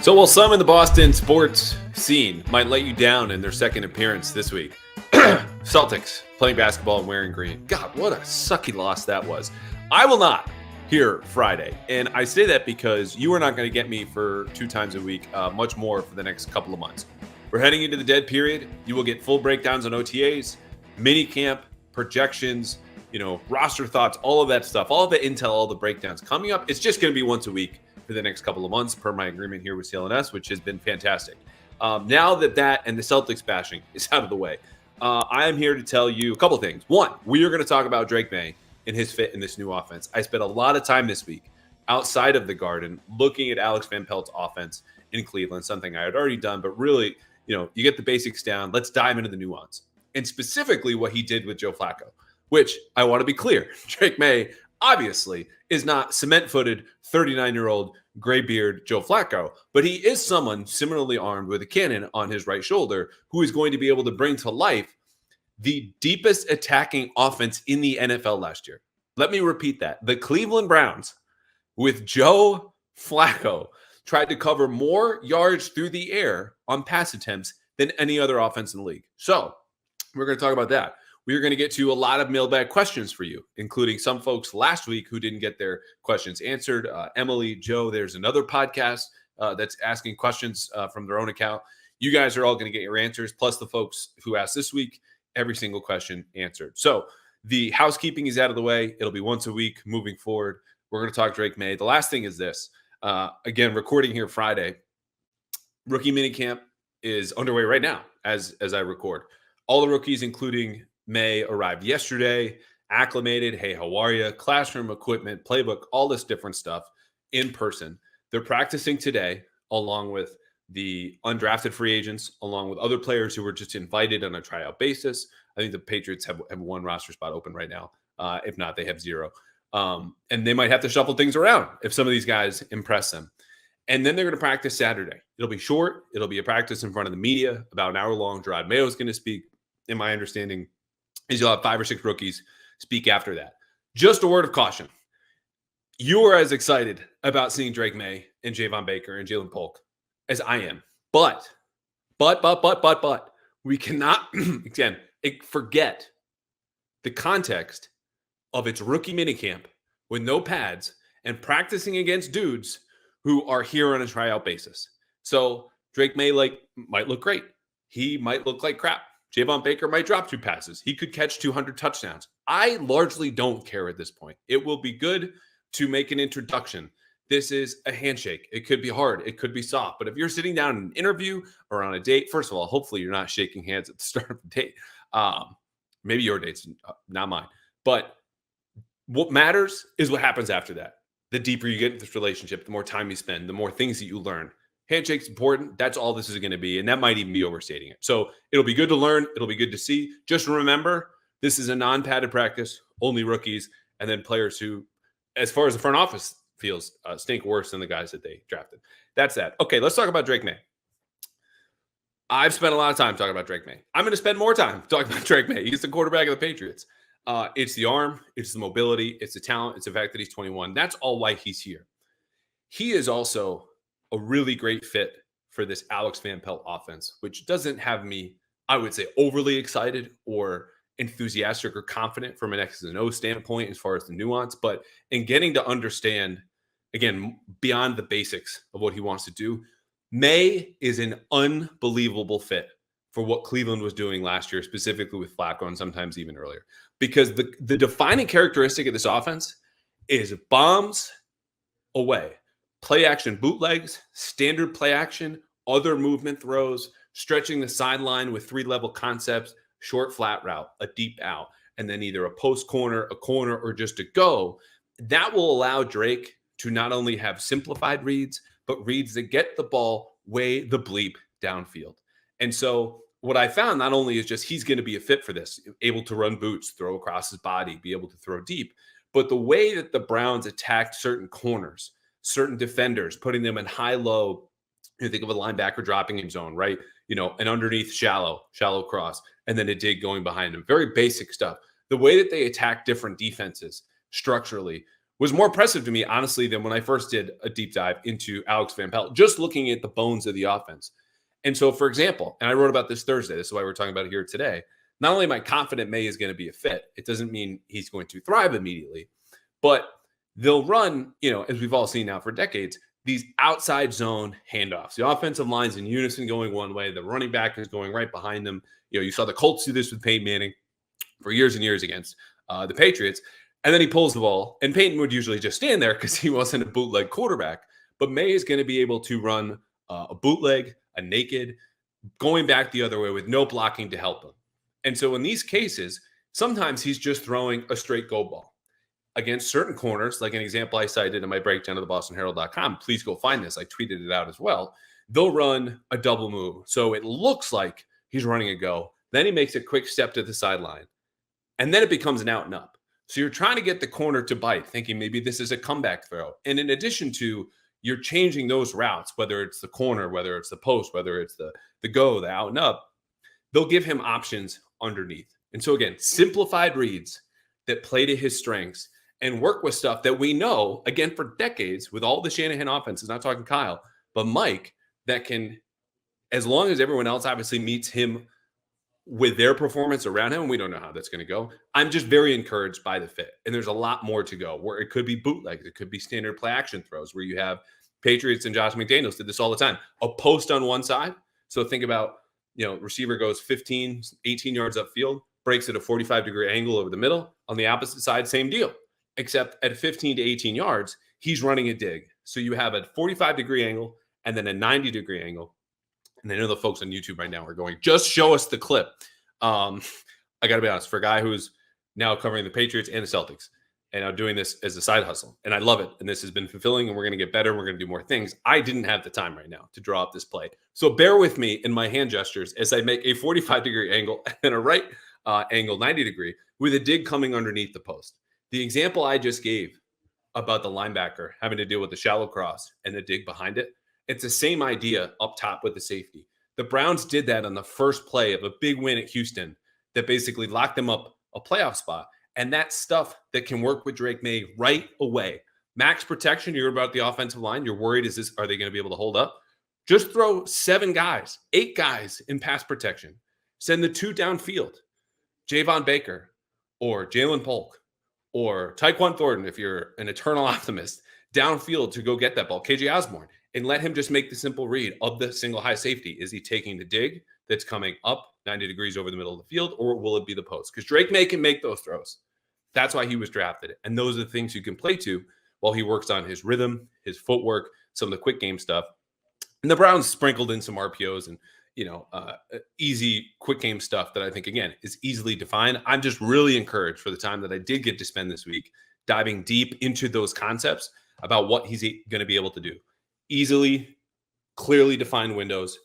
So while some in the Boston sports scene might let you down in their second appearance this week, Celtics playing basketball and wearing green. God, what a sucky loss that was. I will not here Friday. And I say that because you are not going to get me for 2 times a week, much more for the next couple of months. We're heading into the dead period. You will get full breakdowns on OTAs, minicamp, projections, roster thoughts, all of that stuff, all of the intel, all the breakdowns coming up. It's just going to be once a week for the next couple of months per my agreement here with CLNS, which has been fantastic. Now that and the Celtics bashing is out of the way, I am here to tell you a couple things. One, we are going to talk about Drake Maye and his fit in this new offense. I spent a lot of time this week outside of the Garden looking at Alex Van Pelt's offense in Cleveland, something I had already done, but really, you get the basics down. Let's dive into the nuance. And specifically what he did with Joe Flacco, which I want to be clear, Drake Maye obviously is not cement-footed 39-year-old graybeard Joe Flacco, but he is someone similarly armed with a cannon on his right shoulder who is going to be able to bring to life the deepest attacking offense in the NFL last year. Let me repeat that. The Cleveland Browns with Joe Flacco tried to cover more yards through the air on pass attempts than any other offense in the league. So we're going to talk about that. We are going to get to a lot of mailbag questions for you, including some folks last week who didn't get their questions answered. Emily, Joe, there's another podcast that's asking questions from their own account. You guys are all going to get your answers, plus the folks who asked this week, every single question answered. So the housekeeping is out of the way. It'll be once a week moving forward. We're going to talk Drake Maye. The last thing is this. Again, recording here Friday. Rookie minicamp is underway right now as I record. All the rookies, including May, arrived yesterday, acclimated. Hey, how are you? Classroom equipment, playbook, all this different stuff in person. They're practicing today along with the undrafted free agents, along with other players who were just invited on a tryout basis. I think the Patriots have one roster spot open right now. If not, they have 0. And they might have to shuffle things around if some of these guys impress them. And then they're going to practice Saturday. It'll be short. It'll be a practice in front of the media, about an hour long. Drake Maye is going to speak. In my understanding, is you'll have 5 or 6 rookies speak after that. Just a word of caution. You are as excited about seeing Drake Maye and Javon Baker and Jalen Polk as I am. But, we cannot, again, forget the context of its rookie minicamp with no pads and practicing against dudes who are here on a tryout basis. So Drake Maye might look great. He might look like crap. Javon Baker might drop 2 passes. He could catch 200 touchdowns. I largely don't care at this point. It will be good to make an introduction. This is a handshake. It could be hard. It could be soft. But if you're sitting down in an interview or on a date, first of all, hopefully you're not shaking hands at the start of the date. Maybe your date's not mine. But what matters is what happens after that. The deeper you get in this relationship, the more time you spend, the more things that you learn. Handshake's important. That's all this is going to be. And that might even be overstating it. So it'll be good to learn. It'll be good to see. Just remember, this is a non-padded practice, only rookies, and then players who, as far as the front office feels, stink worse than the guys that they drafted. That's that. Okay, let's talk about Drake Maye. I've spent a lot of time talking about Drake Maye. I'm going to spend more time talking about Drake Maye. He's the quarterback of the Patriots. It's the arm. It's the mobility. It's the talent. It's the fact that he's 21. That's all why he's here. He is also a really great fit for this Alex Van Pelt offense, which doesn't have me, I would say, overly excited or enthusiastic or confident from an X's and O standpoint as far as the nuance, but in getting to understand, again, beyond the basics of what he wants to do, Maye is an unbelievable fit for what Cleveland was doing last year, specifically with Flacco and sometimes even earlier, because the defining characteristic of this offense is bombs away. Play action bootlegs, standard play action, other movement throws, stretching the sideline with 3-level concepts, short flat route, a deep out, and then either a post corner, a corner, or just a go. That will allow Drake to not only have simplified reads, but reads that get the ball way the bleep downfield. And so what I found not only is just he's going to be a fit for this, able to run boots, throw across his body, be able to throw deep, but the way that the Browns attacked certain corners, certain defenders, putting them in high-low, you think of a linebacker dropping in zone, right? An underneath shallow cross, and then a dig going behind him. Very basic stuff. The way that they attack different defenses structurally was more impressive to me, honestly, than when I first did a deep dive into Alex Van Pelt, just looking at the bones of the offense. And so, for example, and I wrote about this Thursday, this is why we're talking about it here today. Not only am I confident Maye is going to be a fit, it doesn't mean he's going to thrive immediately, but they'll run, as we've all seen now for decades, these outside zone handoffs. The offensive line's in unison going one way, the running back is going right behind them. You saw the Colts do this with Peyton Manning for years and years against the Patriots. And then he pulls the ball, and Peyton would usually just stand there because he wasn't a bootleg quarterback. But Maye is going to be able to run a bootleg, a naked, going back the other way with no blocking to help him. And so in these cases, sometimes he's just throwing a straight go ball against certain corners, like an example I cited in my breakdown of the BostonHerald.com. Please go find this. I tweeted it out as well. They'll run a double move. So it looks like he's running a go. Then he makes a quick step to the sideline. And then it becomes an out and up. So you're trying to get the corner to bite, thinking maybe this is a comeback throw. And in addition to, you're changing those routes, whether it's the corner, whether it's the post, whether it's the go, the out and up, they'll give him options underneath. And so again, simplified reads that play to his strengths and work with stuff that we know, again, for decades with all the Shanahan offenses, not talking Kyle, but Mike, that can, as long as everyone else obviously meets him with their performance around him, we don't know how that's going to go. I'm just very encouraged by the fit. And there's a lot more to go where it could be bootlegs. It could be standard play action throws where you have Patriots and Josh McDaniels did this all the time. A post on one side. So think about, receiver goes 15, 18 yards upfield, breaks at a 45-degree angle over the middle. On the opposite side, same deal. Except at 15 to 18 yards, he's running a dig. So you have a 45-degree angle and then a 90-degree angle. And I know the folks on YouTube right now are going, just show us the clip. I got to be honest, for a guy who's now covering the Patriots and the Celtics and now doing this as a side hustle, and I love it, and this has been fulfilling, and we're going to get better, we're going to do more things. I didn't have the time right now to draw up this play. So bear with me in my hand gestures as I make a 45-degree angle and then a right angle 90-degree with a dig coming underneath the post. The example I just gave about the linebacker having to deal with the shallow cross and the dig behind it, it's the same idea up top with the safety. The Browns did that on the first play of a big win at Houston that basically locked them up a playoff spot. And that's stuff that can work with Drake Maye right away. Max protection, you're about the offensive line. You're worried, are they going to be able to hold up? Just throw 7 guys, 8 guys in pass protection. Send the 2 downfield. Javon Baker or Jalen Polk or Tyquan Thornton, if you're an eternal optimist, downfield to go get that ball. KJ Osborne. And let him just make the simple read of the single high safety. Is he taking the dig that's coming up 90 degrees over the middle of the field, or will it be the post? Because Drake Maye can make those throws. That's why he was drafted. And those are the things you can play to while he works on his rhythm, his footwork, some of the quick game stuff. And the Browns sprinkled in some RPOs and, easy quick game stuff that I think, again, is easily defined. I'm just really encouraged for the time that I did get to spend this week diving deep into those concepts about what he's going to be able to do. Easily, clearly defined windows,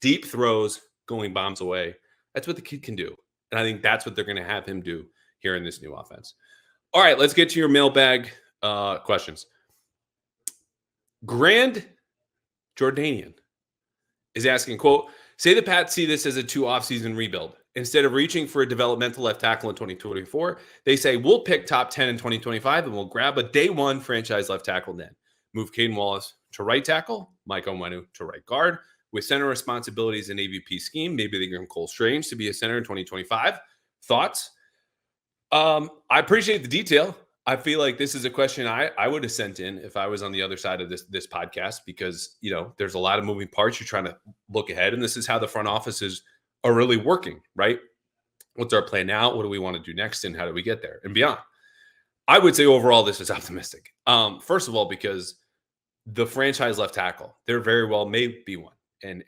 deep throws, going bombs away. That's what the kid can do. And I think that's what they're going to have him do here in this new offense. All right, let's get to your mailbag questions. Grand Jordanian is asking, quote, say the Pats see this as a 2 offseason rebuild. Instead of reaching for a developmental left tackle in 2024, they say we'll pick top 10 in 2025 and we'll grab a day 1 franchise left tackle then. Move Caden Wallace to right tackle, Mike Onwenu to right guard. With center responsibilities in AVP scheme, maybe they give him Cole Strange to be a center in 2025. Thoughts? I appreciate the detail. I feel like this is a question I would have sent in if I was on the other side of this podcast because, there's a lot of moving parts. You're trying to look ahead, and this is how the front offices are really working, right? What's our plan now? What do we want to do next? And how do we get there and beyond? I would say overall, this is optimistic. First of all, because the franchise left tackle, there very well may be one. And,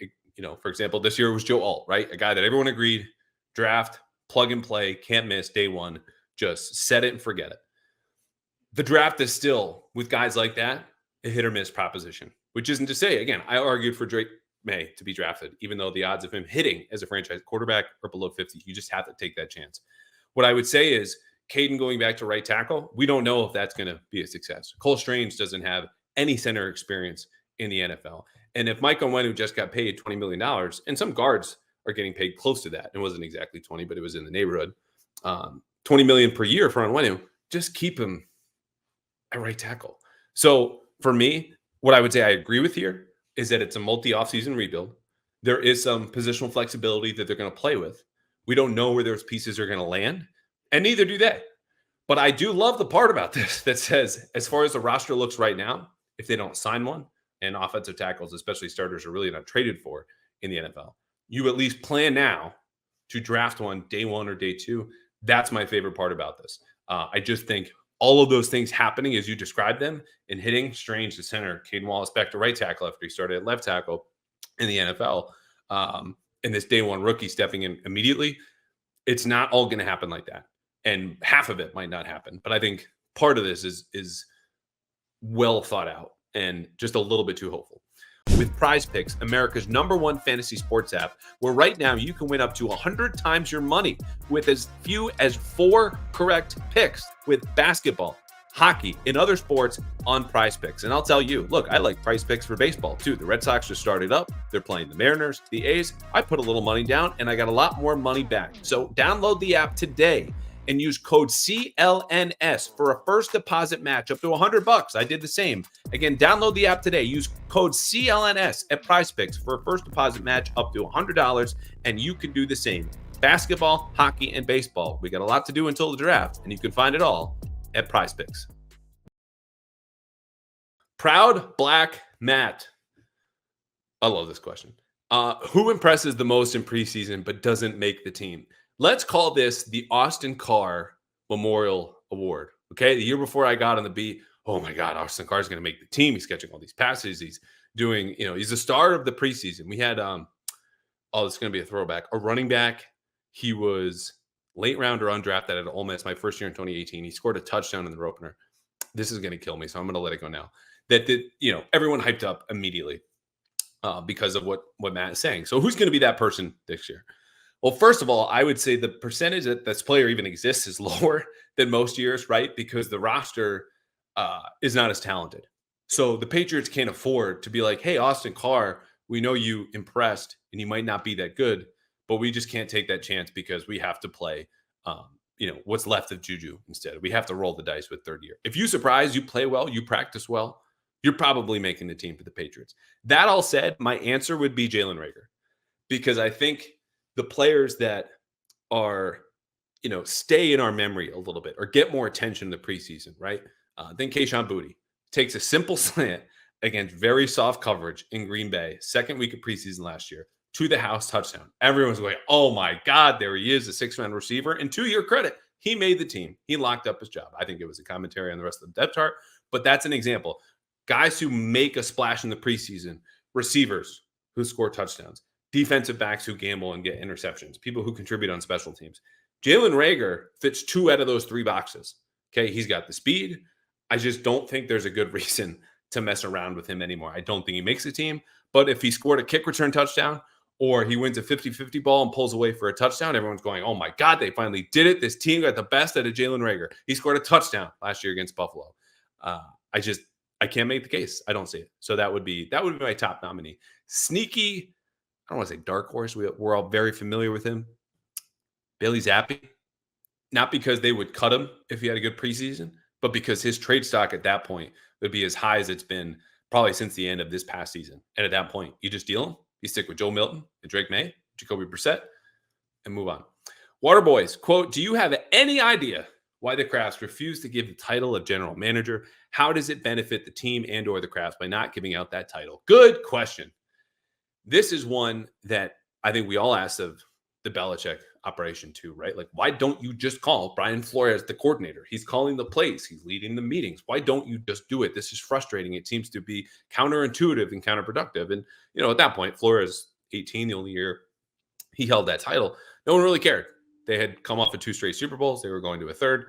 for example, this year it was Joe Alt, right? A guy that everyone agreed, draft, plug and play, can't miss, day 1, just set it and forget it. The draft is still, with guys like that, a hit or miss proposition, which isn't to say, again, I argued for Drake Maye to be drafted, even though the odds of him hitting as a franchise quarterback are below 50. You just have to take that chance. What I would say is Caden going back to right tackle, we don't know if that's going to be a success. Cole Strange doesn't have any center experience in the NFL. And if Mike Onwenu just got paid $20 million, and some guards are getting paid close to that, it wasn't exactly 20, but it was in the neighborhood, $20 million per year for Onwenu, just keep him at right tackle. So for me, what I would say I agree with here is that it's a multi-offseason rebuild. There is some positional flexibility that they're going to play with. We don't know where those pieces are going to land, and neither do they. But I do love the part about this that says, as far as the roster looks right now, if they don't sign one, and offensive tackles, especially starters, are really not traded for in the NFL, you at least plan now to draft one day one or day two. That's my favorite part about this. I just think all of those things happening as you described them and hitting Strange to center, Caden Wallace back to right tackle after he started at left tackle in the NFL, and this day one rookie stepping in immediately. It's not all going to happen like that, and half of it might not happen. But I think part of this is well thought out and just a little bit too hopeful. With Prizepicks, America's #1 fantasy sports app, where right now you can win up to 100 times your money with as few as 4 correct picks with basketball, hockey, and other sports on Prizepicks. And I'll tell you, look, I like Prizepicks for baseball too. The Red Sox just started up. They're playing the Mariners, the A's. I put a little money down and I got a lot more money back. So download the app today and use code CLNS for a first deposit match up to $100. I did the same. Again, download the app today. Use code CLNS at Prizepicks for a first deposit match up to $100, and you can do the same. Basketball, hockey, and baseball. We got a lot to do until the draft, and you can find it all at Prizepicks. Proud Black Matt. I love this question. Who impresses the most in preseason but doesn't make the team? Let's call this the Austin Carr Memorial Award. Okay. The year before I got on the beat, oh my God, Austin Carr is going to make the team. He's catching all these passes. He's doing, he's the star of the preseason. We had, it's going to be a throwback, a running back. He was late rounder undrafted at Ole Miss, my first year in 2018. He scored a touchdown in the opener. This is going to kill me, so I'm going to let it go now. That did, everyone hyped up immediately because of what Matt is saying. So who's going to be that person this year? Well, first of all, I would say the percentage that this player even exists is lower than most years, right? Because the roster is not as talented. So the Patriots can't afford to be like, hey, Austin Carr, we know you impressed and you might not be that good, but we just can't take that chance because we have to play, what's left of Juju instead. We have to roll the dice with third year. If you surprise, you play well, you practice well, you're probably making the team for the Patriots. That all said, my answer would be Jalen Reagor, because I think the players that are, stay in our memory a little bit or get more attention in the preseason, right? Then Kayshon Boutte takes a simple slant against very soft coverage in Green Bay, second week of preseason last year, to the house touchdown. Everyone's going, oh my God, there he is, a 6-man receiver. And to your credit, he made the team. He locked up his job. I think it was a commentary on the rest of the depth chart, but that's an example. Guys who make a splash in the preseason, receivers who score touchdowns, defensive backs who gamble and get interceptions, people who contribute on special teams. Jalen Reagor fits 2 out of those 3 boxes. Okay, he's got the speed. I just don't think there's a good reason to mess around with him anymore. I don't think he makes the team, but if he scored a kick return touchdown or he wins a 50-50 ball and pulls away for a touchdown, everyone's going, oh my God, they finally did it. This team got the best out of Jalen Reagor. He scored a touchdown last year against Buffalo. I can't make the case. I don't see it. So that would be my top nominee. Sneaky, I don't want to say dark horse. We're all very familiar with him. Bailey Zappi, not because they would cut him if he had a good preseason, but because his trade stock at that point would be as high as it's been probably since the end of this past season. And at that point, you just deal him. You stick with Joe Milton and Drake Maye, Jacoby Brissett, and move on. Waterboys, quote, do you have any idea why the Crafts refuse to give the title of general manager? How does it benefit the team and or the Crafts by not giving out that title? Good question. This is one that I think we all asked of the Belichick operation too, right? Like, why don't you just call Brian Flores the coordinator? He's calling the plays. He's leading the meetings. Why don't you just do it? This is frustrating. It seems to be counterintuitive and counterproductive. And, at that point, Flores, 18, the only year he held that title, no one really cared. They had come off of 2 straight Super Bowls. They were going to a third.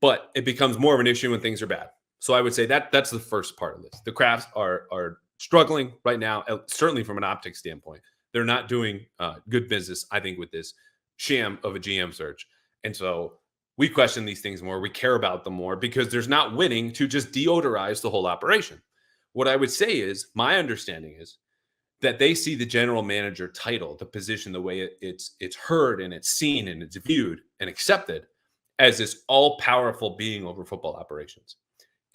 But it becomes more of an issue when things are bad. So I would say that's the first part of this. The Crafts are struggling right now, certainly from an optics standpoint. They're not doing good business, I think, with this sham of a GM search. And so we question these things more. We care about them more because there's not winning to just deodorize the whole operation. What I would say is, my understanding is that they see the general manager title, the position, the way it's heard and it's seen and it's viewed and accepted as this all-powerful being over football operations.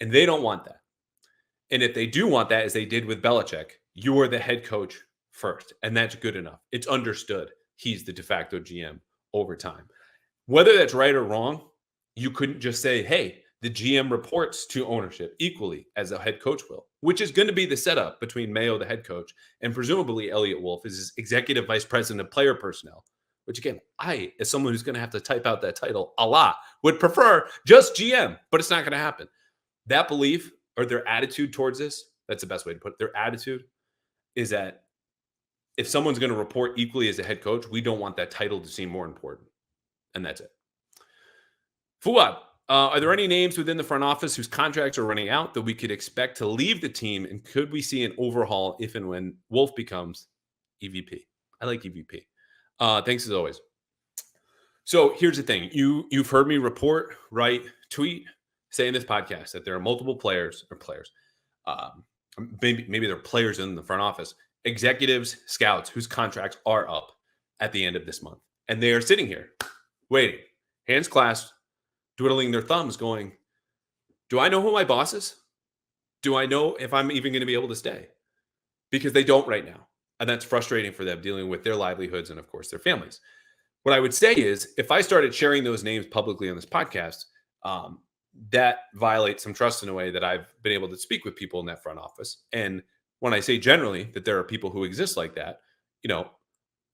And they don't want that. And if they do want that, as they did with Belichick, you are the head coach first. And that's good enough. It's understood. He's the de facto GM over time. Whether that's right or wrong, you couldn't just say, hey, the GM reports to ownership equally as a head coach will, which is going to be the setup between Mayo, the head coach, and presumably Eliot Wolf is his executive vice president of player personnel, which again, I, as someone who's going to have to type out that title a lot, would prefer just GM, but it's not going to happen. That belief or their attitude towards this, that's the best way to put it. Their attitude is that if someone's going to report equally as a head coach, we don't want that title to seem more important. And that's it. Fuad, are there any names within the front office whose contracts are running out that we could expect to leave the team? And could we see an overhaul if and when Wolf becomes EVP? I like EVP. Thanks as always. So here's the thing. You've heard me report, write, tweet, say in this podcast that there are multiple players, maybe they're players in the front office, executives, scouts whose contracts are up at the end of this month. And they are sitting here waiting, hands clasped, twiddling their thumbs going, do I know who my boss is? Do I know if I'm even going to be able to stay? Because they don't right now. And that's frustrating for them dealing with their livelihoods and, of course, their families. What I would say is if I started sharing those names publicly on this podcast, that violates some trust in a way that I've been able to speak with people in that front office. And when I say generally that there are people who exist like that,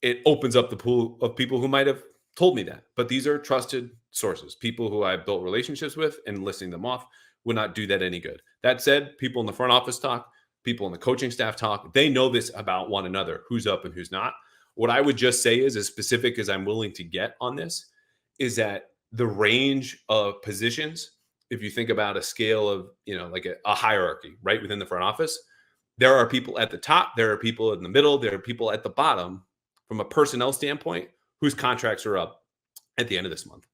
it opens up the pool of people who might have told me that. But these are trusted sources, people who I've built relationships with, and listing them off would not do that any good. That said, people in the front office talk, people in the coaching staff talk. They know this about one another, who's up and who's not. What I would just say is, as specific as I'm willing to get on this, is that the range of positions, if you think about a scale of, like a hierarchy right within the front office, there are people at the top, there are people in the middle, there are people at the bottom from a personnel standpoint whose contracts are up at the end of this month.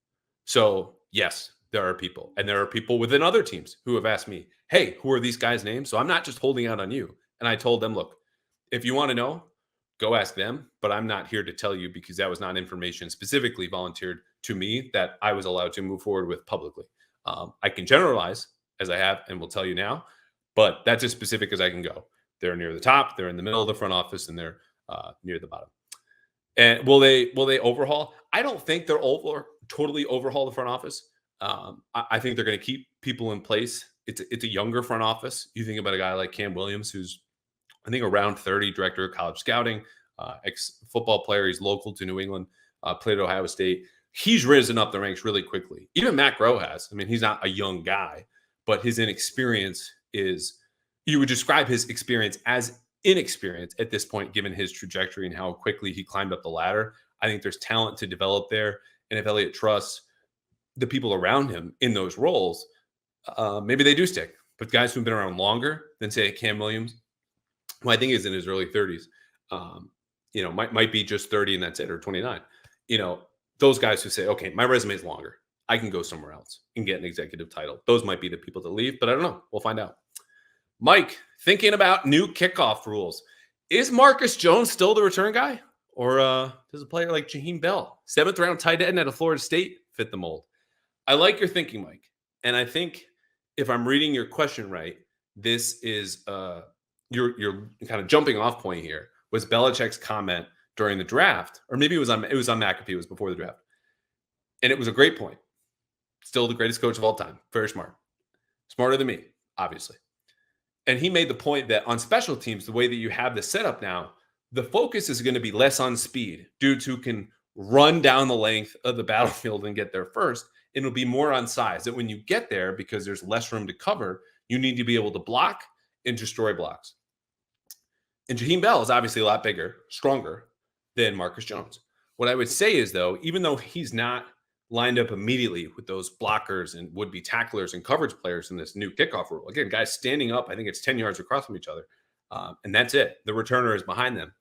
So yes, there are people, and there are people within other teams who have asked me, hey, who are these guys' names? So I'm not just holding out on you. And I told them, look, if you want to know, go ask them, but I'm not here to tell you because that was not information specifically volunteered to me that I was allowed to move forward with publicly. I can generalize as I have and will tell you now, but that's as specific as I can go. They're near the top, they're in the middle of the front office, and they're near the bottom. And will they overhaul? I don't think they'll totally overhaul the front office. I think they're going to keep people in place. It's a younger front office. You think about a guy like Cam Williams, who's I think around 30, director of college scouting, ex-football player. He's local to New England, played at Ohio State. He's risen up the ranks really quickly. Even Matt Groh has. I mean, he's not a young guy, but his inexperience is, you would describe his experience as inexperience at this point, given his trajectory and how quickly he climbed up the ladder. I think there's talent to develop there. And if Eliot trusts the people around him in those roles, maybe they do stick. But guys who've been around longer than, say, Cam Williams, who I think is in his early 30s, might be just 30 and that's it, or 29. Those guys who say, okay, my resume is longer, I can go somewhere else and get an executive title. Those might be the people to leave, but I don't know. We'll find out. Mike, thinking about new kickoff rules. Is Marcus Jones still the return guy? Or does a player like Jaheim Bell, 7th round tight end out of Florida State, fit the mold? I like your thinking, Mike. And I think if I'm reading your question right, this is your kind of jumping off point here was Belichick's comment during the draft, or maybe it was on McAfee. It was before the draft. And it was a great point. Still the greatest coach of all time. Very smart. Smarter than me, obviously. And he made the point that on special teams, the way that you have this set up now, the focus is going to be less on speed. Dudes who can run down the length of the battlefield and get there first. It'll be more on size. That when you get there, because there's less room to cover, you need to be able to block and destroy blocks. And Jaheim Bell is obviously a lot bigger, stronger than Marcus Jones. What I would say is, though, even though he's not lined up immediately with those blockers and would-be tacklers and coverage players in this new kickoff rule, again, guys standing up, I think it's 10 yards across from each other, and that's it. The returner is behind them.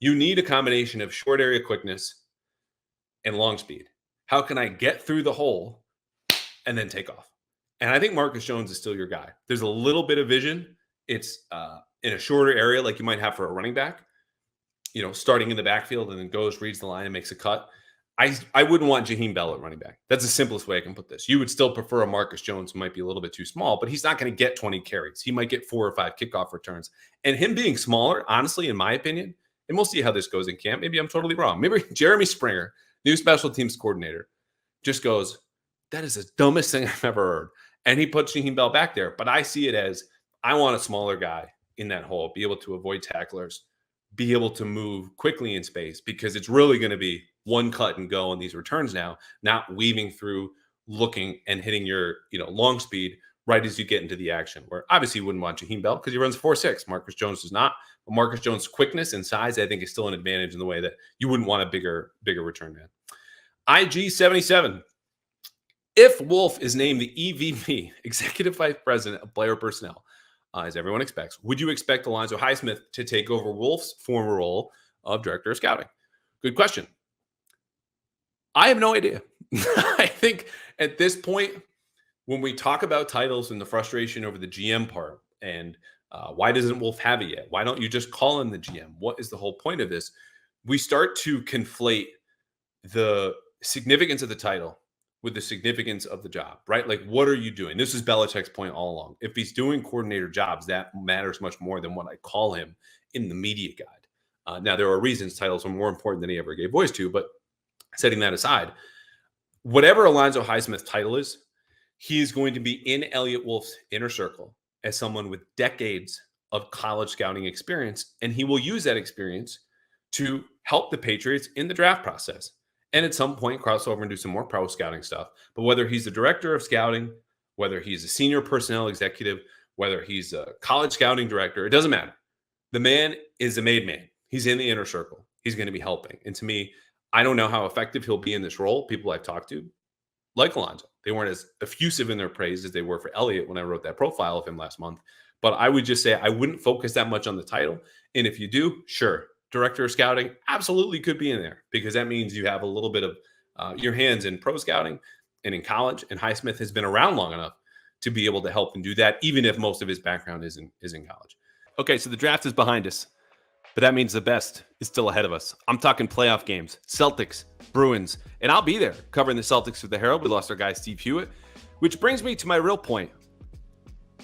You need a combination of short area quickness and long speed. How can I get through the hole and then take off? And I think Marcus Jones is still your guy. There's a little bit of vision. It's in a shorter area like you might have for a running back, starting in the backfield and then goes, reads the line and makes a cut. I wouldn't want Jaheim Bell at running back. That's the simplest way I can put this. You would still prefer a Marcus Jones who might be a little bit too small, but he's not going to get 20 carries. He might get 4 or 5 kickoff returns. And him being smaller, honestly, in my opinion, and we'll see how this goes in camp. Maybe I'm totally wrong. Maybe Jeremy Springer, new special teams coordinator, just goes, that is the dumbest thing I've ever heard. And he puts Jaheim Bell back there. But I see it as I want a smaller guy in that hole, be able to avoid tacklers, be able to move quickly in space, because it's really going to be one cut and go on these returns now, not weaving through, looking and hitting your long speed right as you get into the action, where obviously you wouldn't want Jaheim Bell because he runs 4.6. Marcus Jones does not. But Marcus Jones' quickness and size, I think, is still an advantage in the way that you wouldn't want a bigger return man. IG77. If Wolf is named the EVP, Executive Vice President of Player Personnel, as everyone expects, would you expect Alonzo Highsmith to take over Wolf's former role of Director of Scouting? Good question. I have no idea. I think at this point, when we talk about titles and the frustration over the GM part, and why doesn't Wolf have it yet? Why don't you just call him the GM? What is the whole point of this? We start to conflate the significance of the title with the significance of the job, right? Like, what are you doing? This is Belichick's point all along. If he's doing coordinator jobs, that matters much more than what I call him in the media guide. Now, there are reasons titles are more important than he ever gave voice to, but setting that aside, whatever Alonzo Highsmith's title is, he is going to be in Eliot Wolf's inner circle as someone with decades of college scouting experience, and he will use that experience to help the Patriots in the draft process. And at some point, cross over and do some more pro scouting stuff. But whether he's the director of scouting, whether he's a senior personnel executive, whether he's a college scouting director, it doesn't matter. The man is a made man. He's in the inner circle. He's going to be helping. And to me, I don't know how effective he'll be in this role. People I've talked to, like Alonzo, they weren't as effusive in their praise as they were for Eliot when I wrote that profile of him last month. But I would just say I wouldn't focus that much on the title. And if you do, sure, director of scouting absolutely could be in there, because that means you have a little bit of your hands in pro scouting and in college. And Highsmith has been around long enough to be able to help and do that, even if most of his background is in college. Okay, so the draft is behind us, but that means the best is still ahead of us. I'm talking playoff games, Celtics, Bruins, and I'll be there covering the Celtics for the Herald. We lost our guy, Steve Hewitt, which brings me to my real point.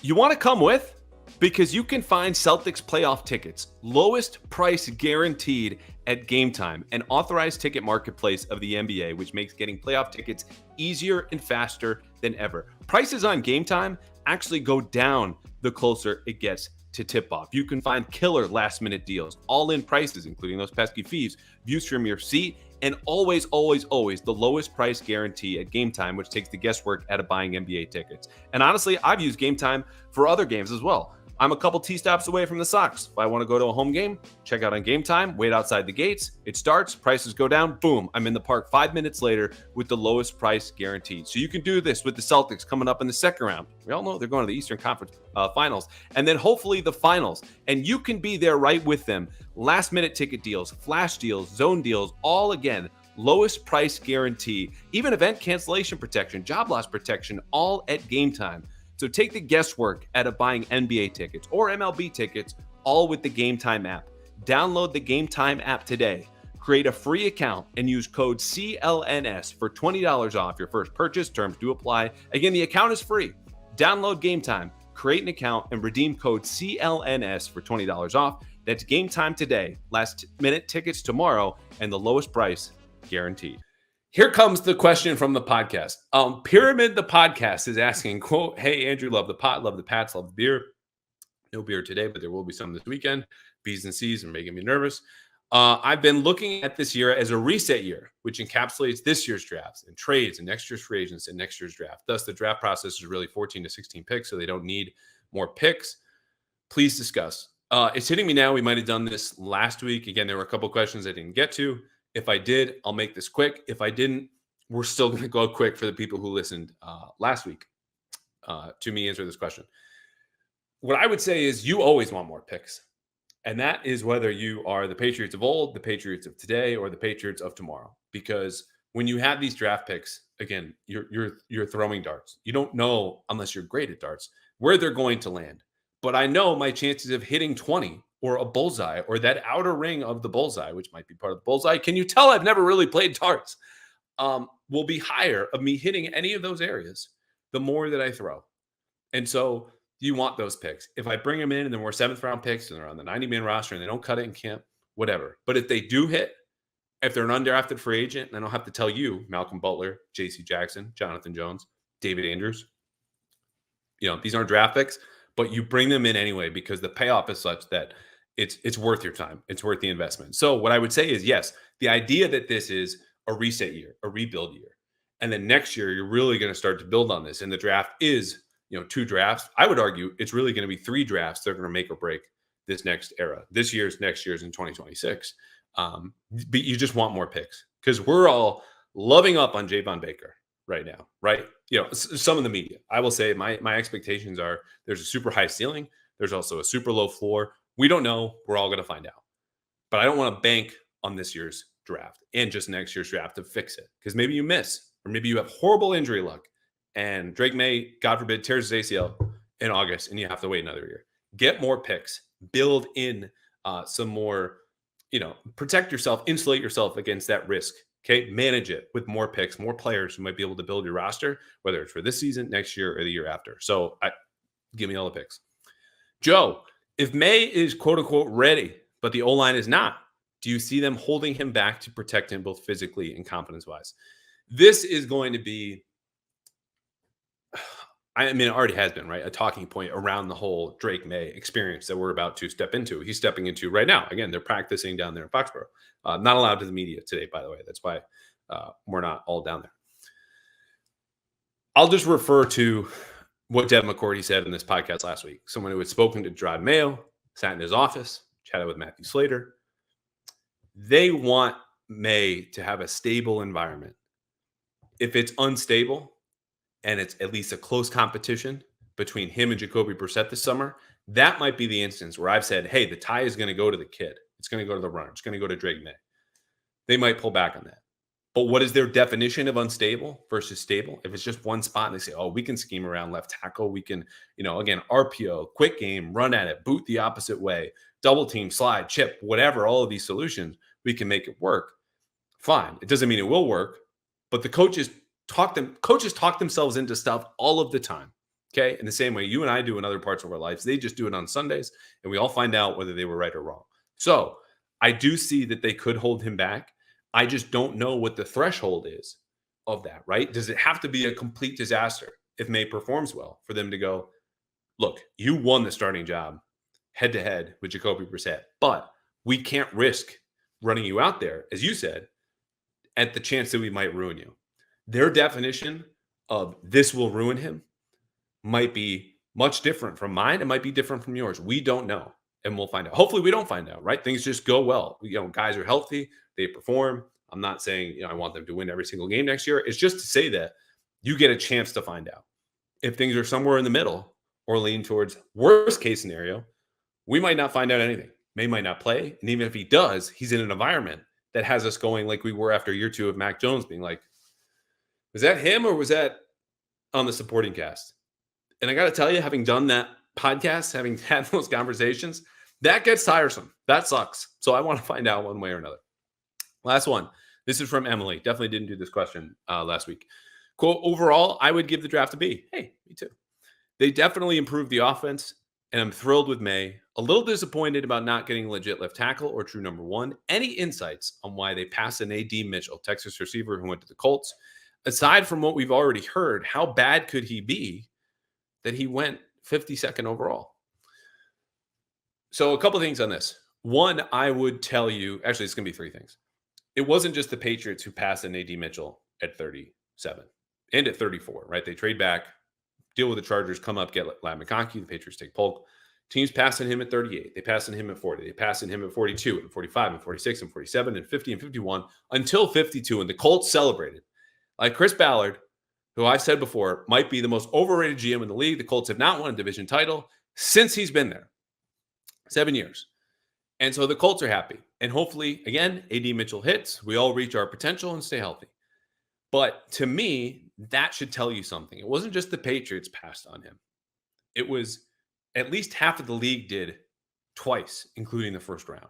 You want to come with? Because you can find Celtics playoff tickets, lowest price guaranteed at Gametime, an authorized ticket marketplace of the NBA, which makes getting playoff tickets easier and faster than ever. Prices on Gametime actually go down the closer it gets to tip-off. You can find killer last-minute deals, all-in prices, including those pesky fees, views from your seat, and always, always, always the lowest price guarantee at Gametime, which takes the guesswork out of buying NBA tickets. And honestly, I've used Gametime for other games as well. I'm a couple T-stops away from the Sox. If I want to go to a home game, check out on Gametime, wait outside the gates. It starts, prices go down, boom, I'm in the park 5 minutes later with the lowest price guaranteed. So you can do this with the Celtics coming up in the second round. We all know they're going to the Eastern Conference Finals, and then hopefully the Finals. And you can be there right with them. Last-minute ticket deals, flash deals, zone deals, all again, lowest price guarantee, even event cancellation protection, job loss protection, all at Gametime. So take the guesswork out of buying NBA tickets or MLB tickets, all with the Gametime app. Download the Gametime app today. Create a free account and use code CLNS for $20 off your first purchase. Terms do apply. Again, the account is free. Download Gametime, create an account, and redeem code CLNS for $20 off. That's Gametime today. Last minute tickets tomorrow, and the lowest price guaranteed. Here comes the question from the podcast. Pyramid the podcast is asking, quote, hey, Andrew, love the pot, love the Pats, love the beer. No beer today, but there will be some this weekend. B's and C's are making me nervous. I've been looking at this year as a reset year, which encapsulates this year's drafts and trades and next year's free agents and next year's draft. Thus, the draft process is really 14 to 16 picks, so they don't need more picks. Please discuss. It's hitting me now. We might have done this last week. Again, there were a couple questions I didn't get to. If I did, I'll make this quick. If I didn't, we're still going to go quick for the people who listened last week to me answer this question. What I would say is you always want more picks. And that is whether you are the Patriots of old, the Patriots of today, or the Patriots of tomorrow. Because when you have these draft picks, again, you're throwing darts. You don't know, unless you're great at darts, where they're going to land. But I know my chances of hitting 20 or a bullseye or that outer ring of the bullseye, which might be part of the bullseye. Can you tell I've never really played darts? will be higher of me hitting any of those areas the more that I throw. And so you want those picks. If I bring them in and then we're 7th-round picks and they're on the 90-man roster and they don't cut it in camp, whatever. But if they do hit, if they're an undrafted free agent, and I don't have to tell you, Malcolm Butler, J.C. Jackson, Jonathan Jones, David Andrews, these aren't draft picks, but you bring them in anyway because the payoff is such that it's worth your time. It's worth the investment. So what I would say is, yes, the idea that this is a reset year, a rebuild year, and then next year you're really going to start to build on this. And the draft is, 2 drafts. I would argue it's really going to be 3 drafts that are going to make or break this next era. This year's, next year's, in 2026. But you just want more picks because we're all loving up on Javon Baker right now, right? Some of the media. I will say my expectations are there's a super high ceiling. There's also a super low floor. We don't know. We're all going to find out. But I don't want to bank on this year's draft and just next year's draft to fix it because maybe you miss or maybe you have horrible injury luck and Drake Maye, God forbid, tears his ACL in August and you have to wait another year. Get more picks. Build in some more, protect yourself, insulate yourself against that risk. Okay. Manage it with more picks, more players who might be able to build your roster, whether it's for this season, next year, or the year after. So give me all the picks. Joe, if Maye is quote unquote ready, but the O-line is not, do you see them holding him back to protect him both physically and confidence wise? This is going to be, it already has been, right? A talking point around the whole Drake Maye experience that we're about to step into. He's stepping into right now. Again, they're practicing down there in Foxborough. Not allowed to the media today, by the way. That's why we're not all down there. I'll just refer to what Dev McCourty said in this podcast last week. Someone who had spoken to Drake Maye, sat in his office, chatted with Matthew Slater. They want Maye to have a stable environment. If it's unstable, and it's at least a close competition between him and Jacoby Brissett this summer, that might be the instance where I've said, hey, the tie is going to go to the kid. It's going to go to the runner. It's going to go to Drake Maye. They might pull back on that. But what is their definition of unstable versus stable? If it's just one spot and they say, oh, we can scheme around left tackle. We can, again, RPO, quick game, run at it, boot the opposite way, double team, slide, chip, whatever, all of these solutions, we can make it work. Fine. It doesn't mean it will work, but the coaches talk themselves into stuff all of the time. Okay. In the same way you and I do in other parts of our lives, they just do it on Sundays and we all find out whether they were right or wrong. So I do see that they could hold him back. I just don't know what the threshold is of that, right? Does it have to be a complete disaster if Maye performs well for them to go, look, you won the starting job head to head with Jacoby Brissett, but we can't risk running you out there, as you said, at the chance that we might ruin you. Their definition of this will ruin him might be much different from mine. It might be different from yours. We don't know. And we'll find out. Hopefully we don't find out, right? Things just go well. Guys are healthy. They perform. I'm not saying, I want them to win every single game next year. It's just to say that you get a chance to find out. If things are somewhere in the middle or lean towards worst case scenario, we might not find out anything. Maye might not play. And even if he does, he's in an environment that has us going like we were after year 2 of Mac Jones being like, was that him or was that on the supporting cast? And I got to tell you, having done that podcast, having had those conversations, that gets tiresome. That sucks. So I want to find out one way or another. Last one. This is from Emily. Definitely didn't do this question last week. Quote, overall, I would give the draft a B. Hey, me too. They definitely improved the offense, and I'm thrilled with Maye. A little disappointed about not getting legit left tackle or true number 1. Any insights on why they passed an A.D. Mitchell, Texas receiver who went to the Colts? Aside from what we've already heard, how bad could he be that he went 52nd overall? So a couple of things on this. One, I would tell you, actually, it's going to be 3 things. It wasn't just the Patriots who passed an A.D. Mitchell at 37 and at 34, right? They trade back, deal with the Chargers, come up, get Ladd McConkey. The Patriots take Polk. Teams passing him at 38. They passing him at 40. They passing him at 42 and 45 and 46 and 47 and 50 and 51 until 52. And the Colts celebrated. Like Chris Ballard, who I've said before, might be the most overrated GM in the league. The Colts have not won a division title since he's been there. 7 years. And so the Colts are happy. And hopefully, again, A.D. Mitchell hits. We all reach our potential and stay healthy. But to me, that should tell you something. It wasn't just the Patriots passed on him. It was at least half of the league did twice, including the first round.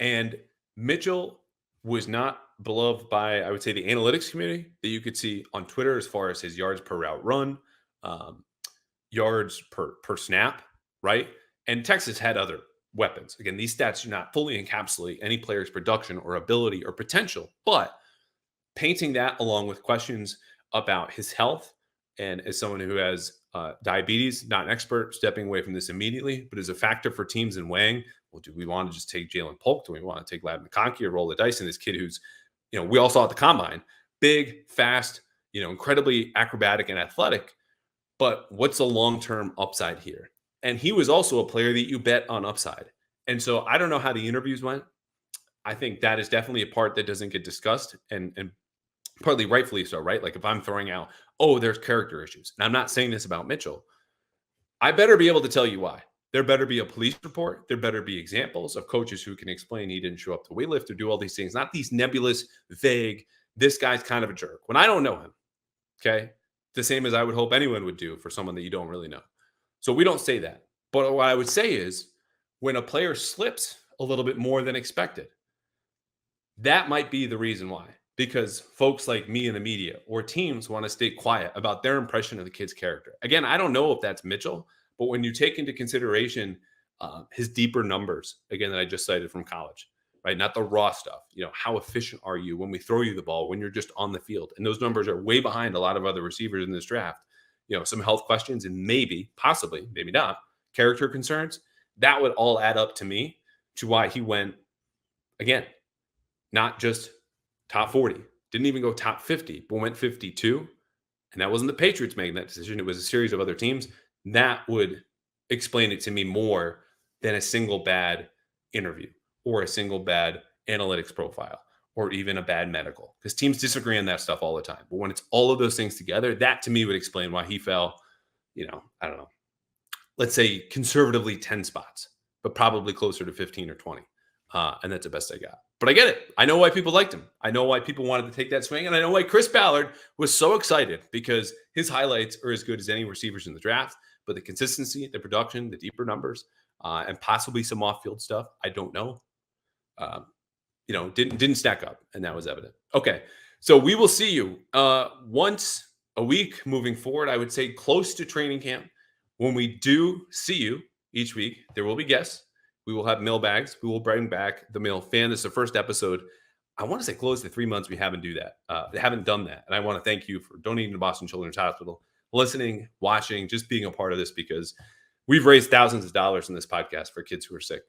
And Mitchell was not beloved by, I would say, the analytics community that you could see on Twitter as far as his yards per route run, um, yards per snap, right? And Texas had other weapons. Again, these stats do not fully encapsulate any player's production or ability or potential, but painting that along with questions about his health, and as someone who has diabetes, not an expert, stepping away from this immediately, but as a factor for teams in weighing, well, do we want to just take Jalen Polk? Do we want to take Ladd McConkey or roll the dice in this kid who's, we all saw at the combine, big, fast, incredibly acrobatic and athletic, but what's the long-term upside here? And he was also a player that you bet on upside. And so I don't know how the interviews went. I think that is definitely a part that doesn't get discussed, and partly rightfully so, right? Like if I'm throwing out, oh, there's character issues, and I'm not saying this about Mitchell, I better be able to tell you why. There better be a police report. There better be examples of coaches who can explain he didn't show up to weightlift or do all these things, not these nebulous, vague, this guy's kind of a jerk when I don't know him. Okay. The same as I would hope anyone would do for someone that you don't really know. So we don't say that. But what I would say is when a player slips a little bit more than expected, that might be the reason why. Because folks like me in the media or teams want to stay quiet about their impression of the kid's character. Again, I don't know if that's Mitchell, but when you take into consideration his deeper numbers, again, that I just cited from college, right? Not the raw stuff. How efficient are you when we throw you the ball, when you're just on the field? And those numbers are way behind a lot of other receivers in this draft. Some health questions and maybe, possibly, maybe not, character concerns. That would all add up to me to why he went, again, not just top 40, didn't even go top 50, but went 52. And that wasn't the Patriots making that decision. It was a series of other teams. That would explain it to me more than a single bad interview or a single bad analytics profile or even a bad medical, because teams disagree on that stuff all the time. But when it's all of those things together, that to me would explain why he fell, I don't know, let's say conservatively 10 spots, but probably closer to 15 or 20. And that's the best I got. But I get it. I know why people liked him. I know why people wanted to take that swing. And I know why Chris Ballard was so excited, because his highlights are as good as any receivers in the draft. But the consistency, the production, the deeper numbers, and possibly some off-field stuff, I don't know. Didn't stack up, and that was evident. Okay, so we will see you once a week moving forward. I would say close to training camp. When we do see you each week, there will be guests. We will have mailbags. We will bring back the mail fan. This is the first episode. I want to say close to 3 months. We haven't done that. And I want to thank you for donating to Boston Children's Hospital, listening, watching, just being a part of this, because we've raised thousands of dollars in this podcast for kids who are sick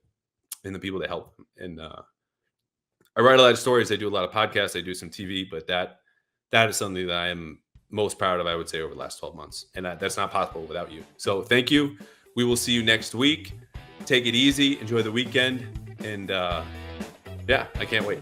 and the people that help them. And I write a lot of stories. I do a lot of podcasts. I do some TV, but that is something that I am most proud of, I would say, over the last 12 months. And that's not possible without you. So thank you. We will see you next week. Take it easy. Enjoy the weekend. And I can't wait.